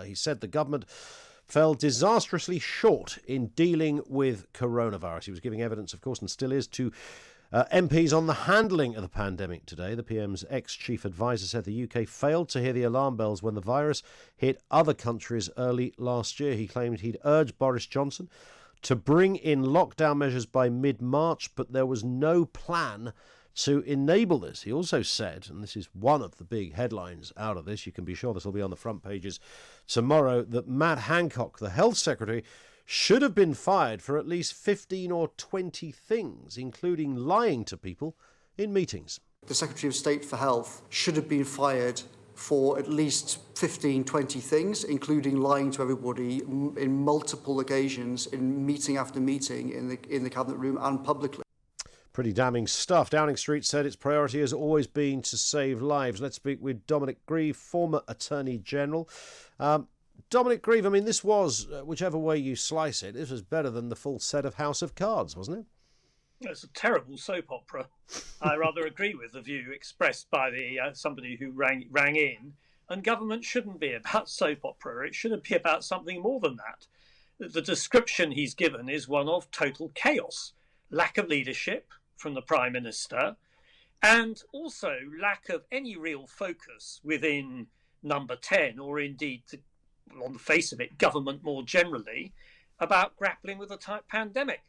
He said the government fell disastrously short in dealing with coronavirus. He was giving evidence, of course, and still is, to MPs on the handling of the pandemic today. The PM's ex-chief advisor said the UK failed to hear the alarm bells when the virus hit other countries early last year. He claimed he'd urged Boris Johnson to bring in lockdown measures by mid-March, but there was no plan to enable this. He also said, and this is one of the big headlines out of this, you can be sure this will be on the front pages tomorrow, that Matt Hancock, the health secretary, should have been fired for at least 15 or 20 things, including lying to people in meetings. The Secretary of State for Health should have been fired for at least 15, 20 things, including lying to everybody in multiple occasions, in meeting after meeting, in the Cabinet room and publicly. Pretty damning stuff. Downing Street said its priority has always been to save lives. Let's speak with Dominic Grieve, former Attorney General. Dominic Grieve, I mean, this was, whichever way you slice it, this was better than the full set of House of Cards, wasn't it? It's a terrible soap opera. I rather agree with the view expressed by somebody who rang in. And government shouldn't be about soap opera. It should be about something more than that. The description he's given is one of total chaos, lack of leadership from the Prime Minister, and also lack of any real focus within Number 10, or indeed, on the face of it, government more generally, about grappling with the pandemic.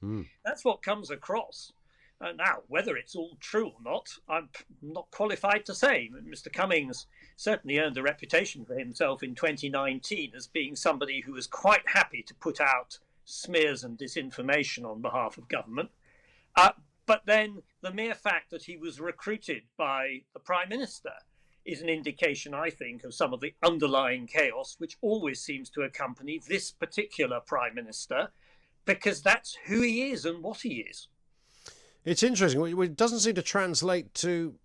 That's what comes across. Now, whether it's all true or not, I'm not qualified to say. Mr. Cummings certainly earned a reputation for himself in 2019 as being somebody who was quite happy to put out smears and disinformation on behalf of government. But then the mere fact that he was recruited by the Prime Minister is an indication, I think, of some of the underlying chaos which always seems to accompany this particular Prime Minister, because that's who he is and what he is. It's interesting. It doesn't seem to translate to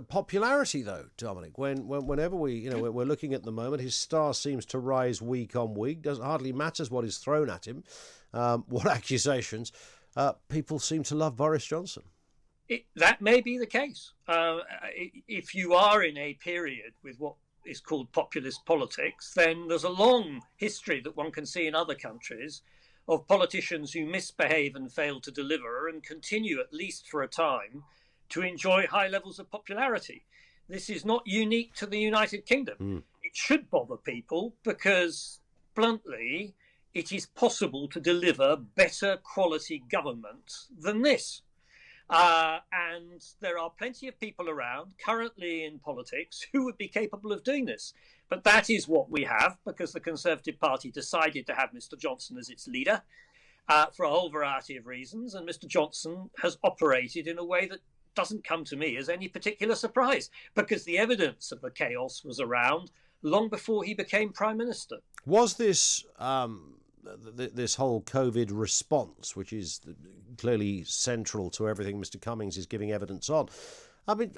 popularity, though, Dominic. Whenever we're looking at the moment, his star seems to rise week on week. Doesn't hardly matters what is thrown at him, what accusations. People seem to love Boris Johnson. That may be the case. If you are in a period with what is called populist politics, then there's a long history that one can see in other countries of politicians who misbehave and fail to deliver and continue, at least for a time, to enjoy high levels of popularity. This is not unique to the United Kingdom. It should bother people because, bluntly, it is possible to deliver better quality government than this. And there are plenty of people around currently in politics who would be capable of doing this. But that is what we have, because the Conservative Party decided to have Mr. Johnson as its leader for a whole variety of reasons. And Mr. Johnson has operated in a way that doesn't come to me as any particular surprise, because the evidence of the chaos was around long before he became Prime Minister. Was this this whole COVID response, which is clearly central to everything Mr. Cummings is giving evidence on, I mean,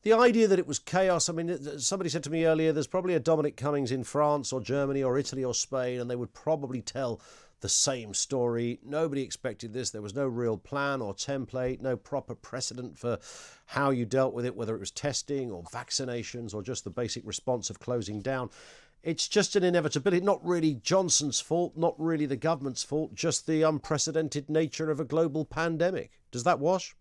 the idea that it was chaos, I mean, somebody said to me earlier, there's probably a Dominic Cummings in France or Germany or Italy or Spain, and they would probably tell the same story. Nobody expected this. There was no real plan or template, no proper precedent for how you dealt with it, whether it was testing or vaccinations or just the basic response of closing down. It's just an inevitability, not really Johnson's fault, not really the government's fault, just the unprecedented nature of a global pandemic. Does that wash?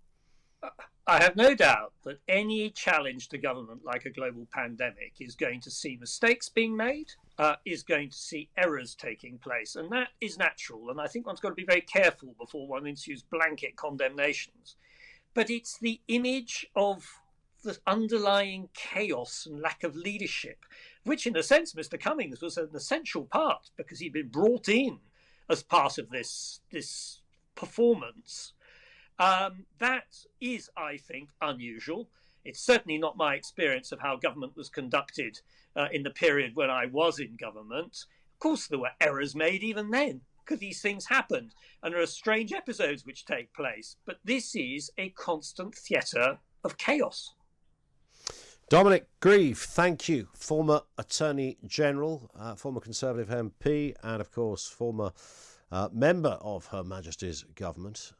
I have no doubt that any challenge to government like a global pandemic is going to see mistakes being made, is going to see errors taking place, and that is natural. And I think one's got to be very careful before one issues blanket condemnations. But it's the image of the underlying chaos and lack of leadership, which in a sense Mr. Cummings was an essential part because he'd been brought in as part of this performance. That is, I think, unusual. It's certainly not my experience of how government was conducted in the period when I was in government. Of course, there were errors made even then, because these things happened, and there are strange episodes which take place. But this is a constant theatre of chaos. Dominic Grieve, thank you. Former Attorney General, former Conservative MP, and of course, former member of Her Majesty's government.